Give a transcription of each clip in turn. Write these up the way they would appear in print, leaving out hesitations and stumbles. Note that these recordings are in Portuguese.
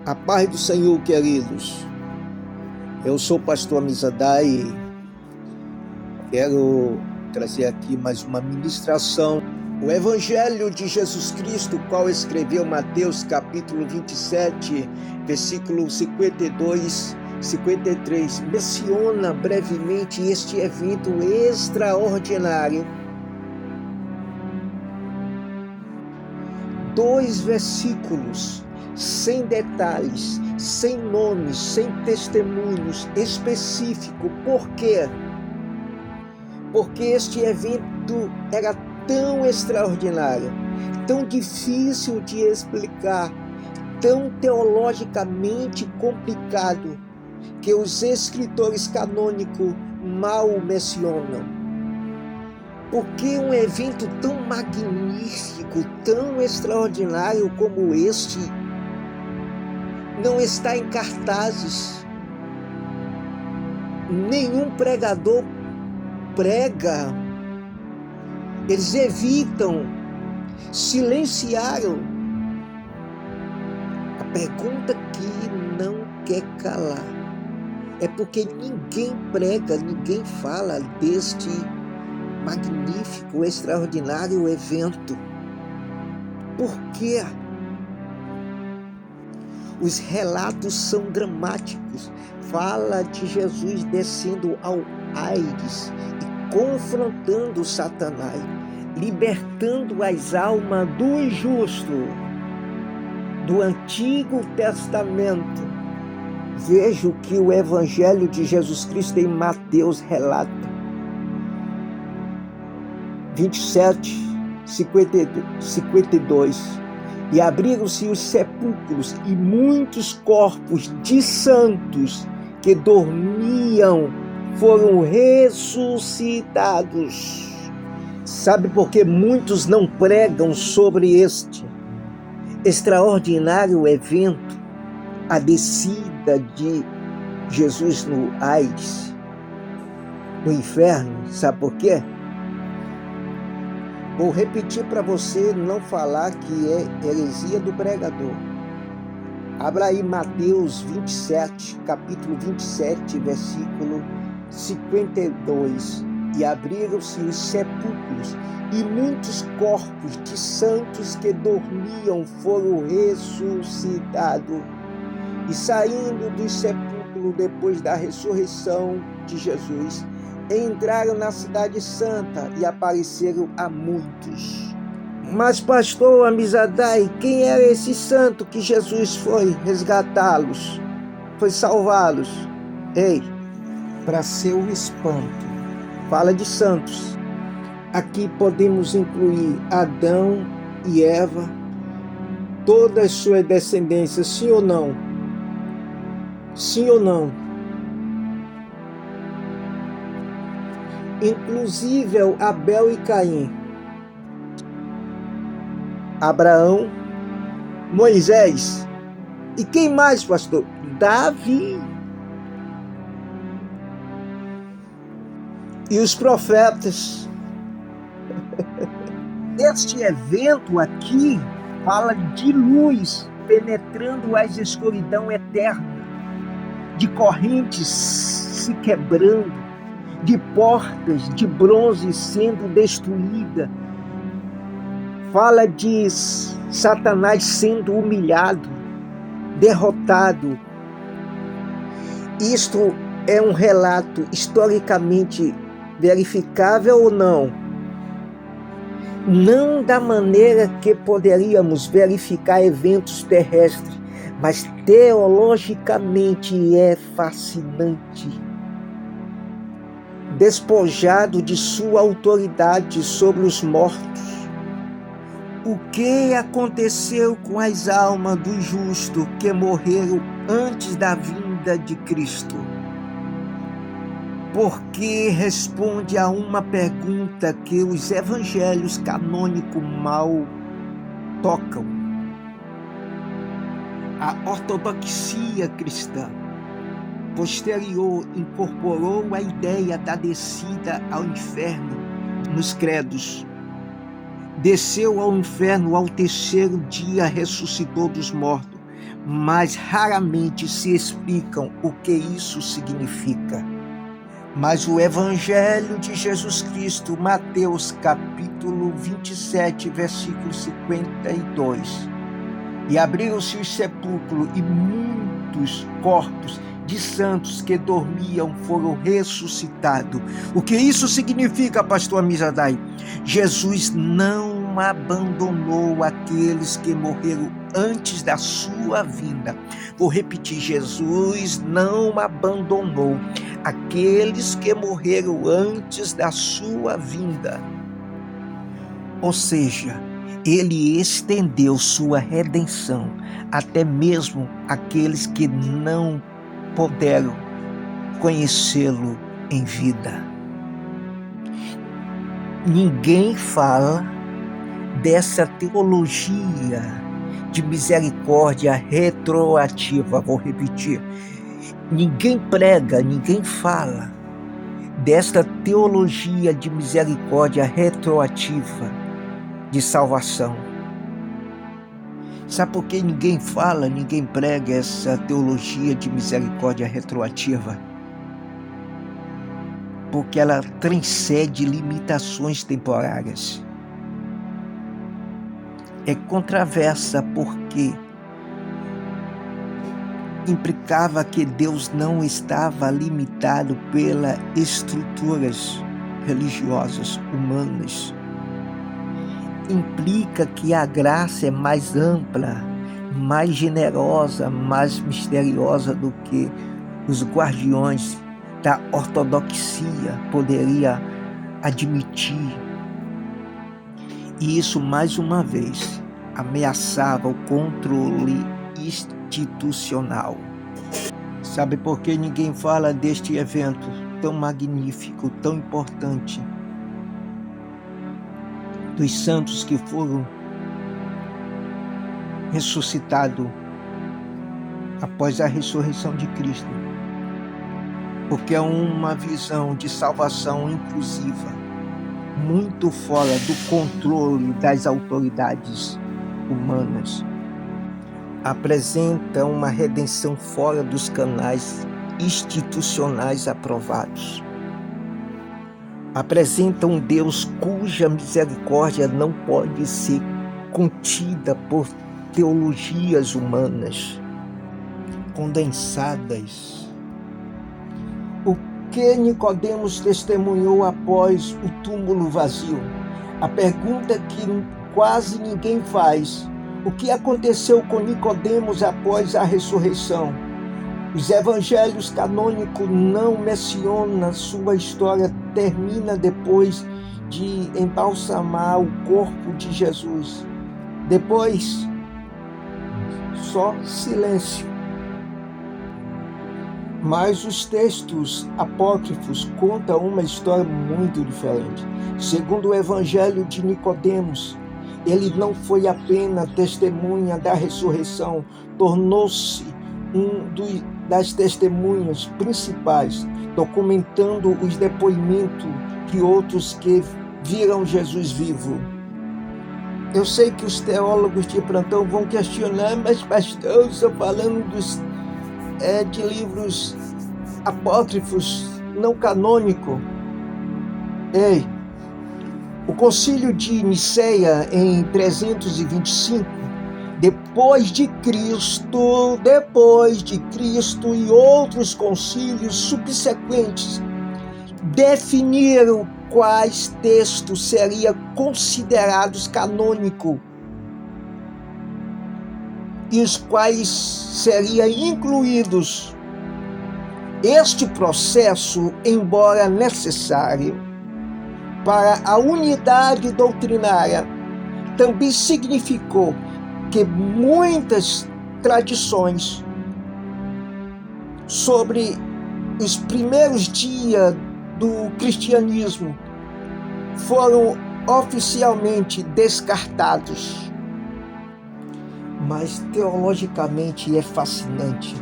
A paz do Senhor, queridos. Eu sou o pastor Amizadai e quero trazer aqui mais uma ministração. O Evangelho de Jesus Cristo, qual escreveu Mateus capítulo 27, versículo 52, 53, menciona brevemente este evento extraordinário. 2 versículos, sem detalhes, sem nomes, sem testemunhos específicos. Por quê? Porque este evento era tão extraordinário, tão difícil de explicar, tão teologicamente complicado, que os escritores canônicos mal o mencionam. Porque um evento tão magnífico, tão extraordinário como este, não está em cartazes. Nenhum pregador prega. Eles evitam, silenciaram. A pergunta que não quer calar é porque ninguém prega, ninguém fala deste magnífico, extraordinário evento. Por quê? Os relatos são dramáticos. Fala de Jesus descendo ao Hades e confrontando Satanás, libertando as almas do injusto. Do Antigo Testamento. Veja o que o Evangelho de Jesus Cristo em Mateus relata. 27, 52. E abriram-se os sepulcros e muitos corpos de santos que dormiam foram ressuscitados. Sabe por que muitos não pregam sobre este extraordinário evento, a descida de Jesus no Hades, no inferno? Sabe por quê? Vou repetir para você não falar que é heresia do pregador. Abra aí Mateus 27, capítulo 27, versículo 52. E abriram-se os sepulcros, e muitos corpos de santos que dormiam foram ressuscitados. E saindo dos sepulcros depois da ressurreição de Jesus, entraram na cidade santa e apareceram a muitos. Mas, pastor Amizadai, quem era esse santo que Jesus foi resgatá-los, foi salvá-los? Ei, para seu espanto, fala de santos. Aqui podemos incluir Adão e Eva, toda a sua descendência, sim ou não? Sim ou não? Inclusive Abel e Caim, Abraão, Moisés, e quem mais, pastor? Davi. E os profetas. Este evento aqui fala de luz penetrando as escuridão eterna, de correntes se quebrando, de portas de bronze sendo destruída. Fala de Satanás sendo humilhado, derrotado. Isto é um relato historicamente verificável ou não? Não da maneira que poderíamos verificar eventos terrestres, mas teologicamente é fascinante. Despojado de sua autoridade sobre os mortos. O que aconteceu com as almas dos justos que morreram antes da vinda de Cristo? Porque responde a uma pergunta que os evangelhos canônicos mal tocam. A ortodoxia cristã posterior incorporou a ideia da descida ao inferno nos credos. Desceu ao inferno ao terceiro dia, ressuscitou dos mortos. mas raramente se explicam o que isso significa. Mas o Evangelho de Jesus Cristo, Mateus capítulo 27, versículo 52. E abriram-se os sepulcros, e muitos corpos de santos que dormiam foram ressuscitados. O que isso significa, pastor Amizadai? Jesus não abandonou aqueles que morreram antes da sua vinda. Vou repetir, Jesus não abandonou aqueles que morreram antes da sua vinda. Ou seja, ele estendeu sua redenção até mesmo aqueles que não puderam conhecê-lo em vida. Ninguém fala dessa teologia de misericórdia retroativa. Vou repetir. Ninguém prega, ninguém fala desta teologia de misericórdia retroativa de salvação. Sabe por que ninguém fala, ninguém prega essa teologia de misericórdia retroativa? Porque ela transcende limitações temporárias. É controversa porque implicava que Deus não estava limitado pelas estruturas religiosas humanas. Implica que a graça é mais ampla, mais generosa, mais misteriosa do que os guardiões da ortodoxia poderiam admitir. E isso, mais uma vez, ameaçava o controle institucional. Sabe por que ninguém fala deste evento tão magnífico, tão importante? Dos santos que foram ressuscitados após a ressurreição de Cristo. Porque é uma visão de salvação inclusiva, muito fora do controle das autoridades humanas. Apresenta uma redenção fora dos canais institucionais aprovados. Apresenta um Deus cuja misericórdia não pode ser contida por teologias humanas condensadas. O que Nicodemos testemunhou após o túmulo vazio? A pergunta que quase ninguém faz: o que aconteceu com Nicodemos após a ressurreição? Os evangelhos canônicos não mencionam sua história, termina depois de embalsamar o corpo de Jesus. Depois, só silêncio. Mas os textos apócrifos contam uma história muito diferente. Segundo o evangelho de Nicodemos, ele não foi apenas testemunha da ressurreição, tornou-se das testemunhas principais, documentando os depoimentos de outros que viram Jesus vivo. Eu sei que os teólogos de plantão vão questionar, mas pastor, eu estou falando de livros apócrifos, não canônicos. Ei, o Concílio de Niceia, em 325, depois de Cristo e outros concílios subsequentes, definiram quais textos seriam considerados canônicos e os quais seriam incluídos. Este processo, embora necessário para a unidade doutrinária, também significou que muitas tradições sobre os primeiros dias do cristianismo foram oficialmente descartados. Mas teologicamente é fascinante,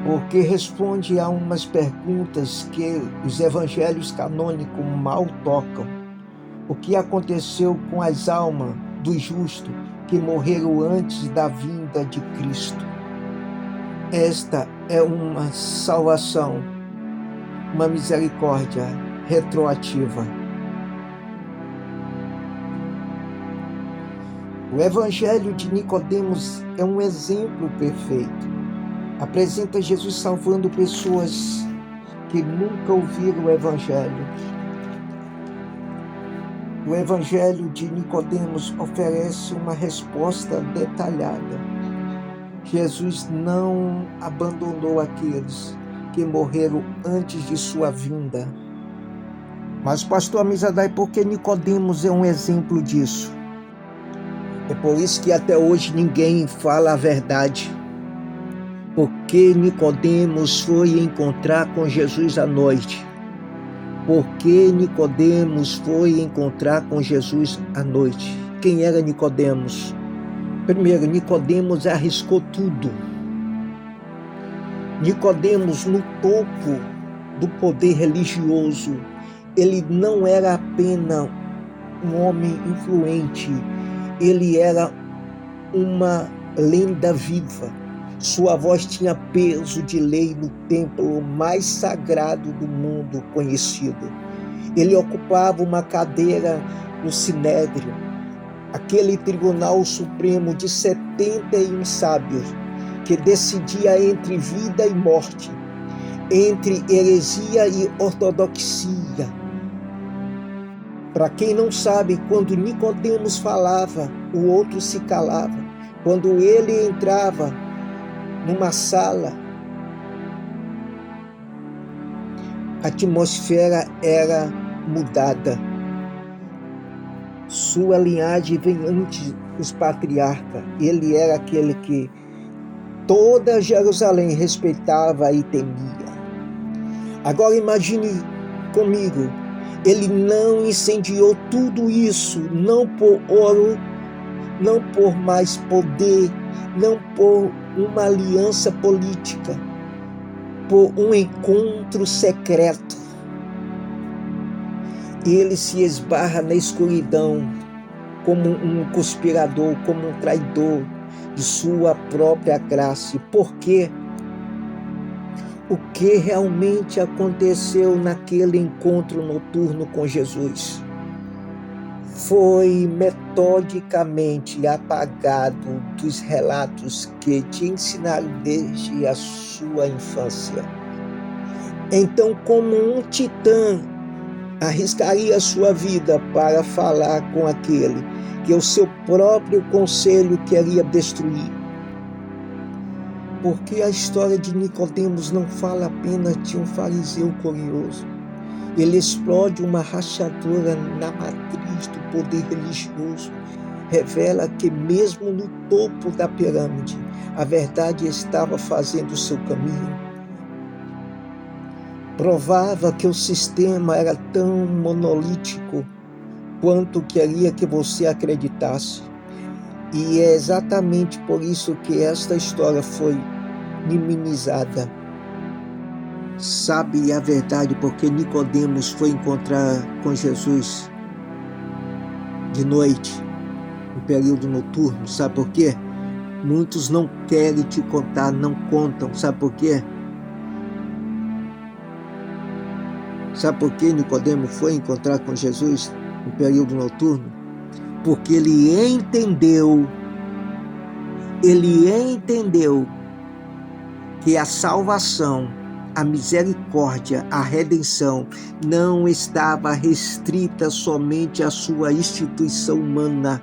porque responde a umas perguntas que os evangelhos canônicos mal tocam. O que aconteceu com as almas dos justos que morreram antes da vinda de Cristo? esta é uma salvação, uma misericórdia retroativa. O Evangelho de Nicodemos é um exemplo perfeito. Apresenta Jesus salvando pessoas que nunca ouviram o Evangelho. O Evangelho de Nicodemos oferece uma resposta detalhada. Jesus não abandonou aqueles que morreram antes de sua vinda. Mas, pastor Amizadai, por que Nicodemos é um exemplo disso? É por isso que até hoje ninguém fala a verdade. Porque Nicodemos foi encontrar com Jesus à noite. Porque Nicodemos foi encontrar com Jesus à noite. Quem era Nicodemos? Primeiro, Nicodemos arriscou tudo. Nicodemos, no topo do poder religioso, ele não era apenas um homem influente, ele era uma lenda viva. Sua voz tinha peso de lei no templo mais sagrado do mundo conhecido. Ele ocupava uma cadeira no Sinédrio, aquele tribunal supremo de 71 sábios, que decidia entre vida e morte, entre heresia e ortodoxia. Para quem não sabe, quando Nicodemos falava, o outro se calava. Quando ele entrava numa sala, a atmosfera era mudada. Sua linhagem vem antes dos patriarcas. Ele era aquele que toda Jerusalém respeitava e temia. Agora imagine comigo, ele não incendiou tudo isso, não por ouro, não por mais poder, não por uma aliança política, por um encontro secreto. Ele se esbarra na escuridão como um conspirador, como um traidor de sua própria classe. Por quê? O que realmente aconteceu naquele encontro noturno com Jesus foi metodicamente apagado dos relatos que te ensinaram desde a sua infância. Então, como um titã arriscaria a sua vida para falar com aquele que o seu próprio conselho queria destruir? Porque a história de Nicodemos não fala apenas de um fariseu curioso. Ele explode uma rachadura na matriz do poder religioso. Revela que mesmo no topo da pirâmide, a verdade estava fazendo o seu caminho. Provava que o sistema era tão monolítico quanto queria que você acreditasse. E é exatamente por isso que esta história foi minimizada. Sabe a verdade porque Nicodemos foi encontrar com Jesus de noite, no período noturno. Sabe por quê? Muitos não querem te contar, não contam. Sabe por quê? Sabe por que Nicodemos foi encontrar com Jesus no período noturno? Porque ele entendeu que a salvação, a misericórdia, a redenção não estava restrita somente à sua instituição humana,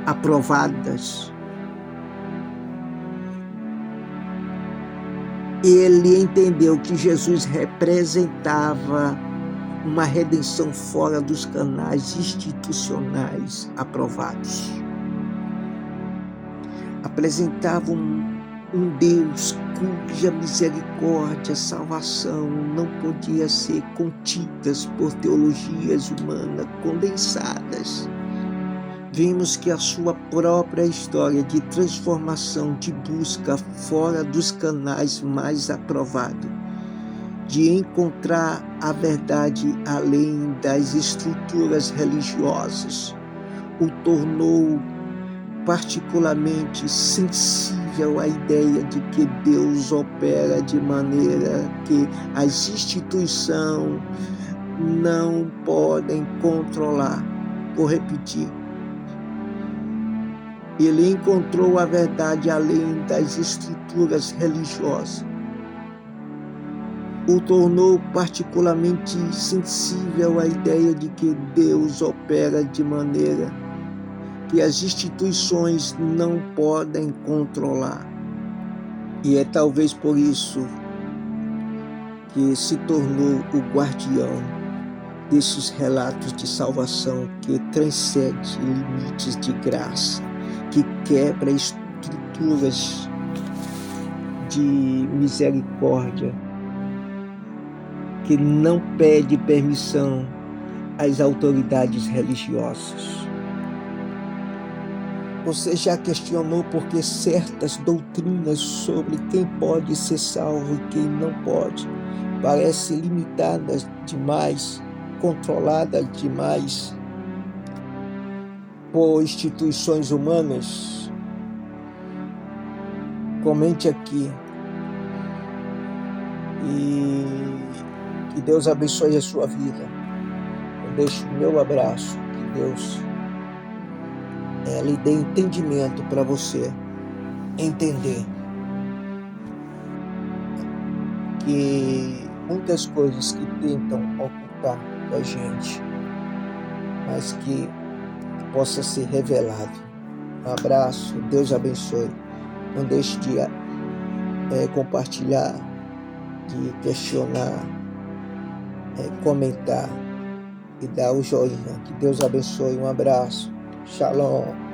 aprovadas. Ele entendeu que Jesus representava uma redenção fora dos canais institucionais aprovados. Apresentava um Deus cuja misericórdia, salvação não podia ser contidas por teologias humanas condensadas. Vimos que a sua própria história de transformação, de busca fora dos canais mais aprovados, de encontrar a verdade além das estruturas religiosas, o tornou particularmente sensível à ideia de que Deus opera de maneira que as instituições não podem controlar. Vou repetir. Ele encontrou a verdade além das estruturas religiosas. O tornou particularmente sensível à ideia de que Deus opera de maneira que as instituições não podem controlar. E é talvez por isso que se tornou o guardião desses relatos de salvação que transcende limites de graça, que quebra estruturas de misericórdia, que não pede permissão às autoridades religiosas. Você já questionou por que certas doutrinas sobre quem pode ser salvo e quem não pode parecem limitadas demais, controladas demais por instituições humanas? Comente aqui. E que Deus abençoe a sua vida. Eu deixo o meu abraço. Que Deus lhe dê entendimento para você entender que muitas coisas que tentam ocultar da gente, mas que possa ser revelado. Um abraço, Deus abençoe. Não deixe de compartilhar, de questionar, comentar e dar o joinha. Que Deus abençoe. Um abraço. Shalom.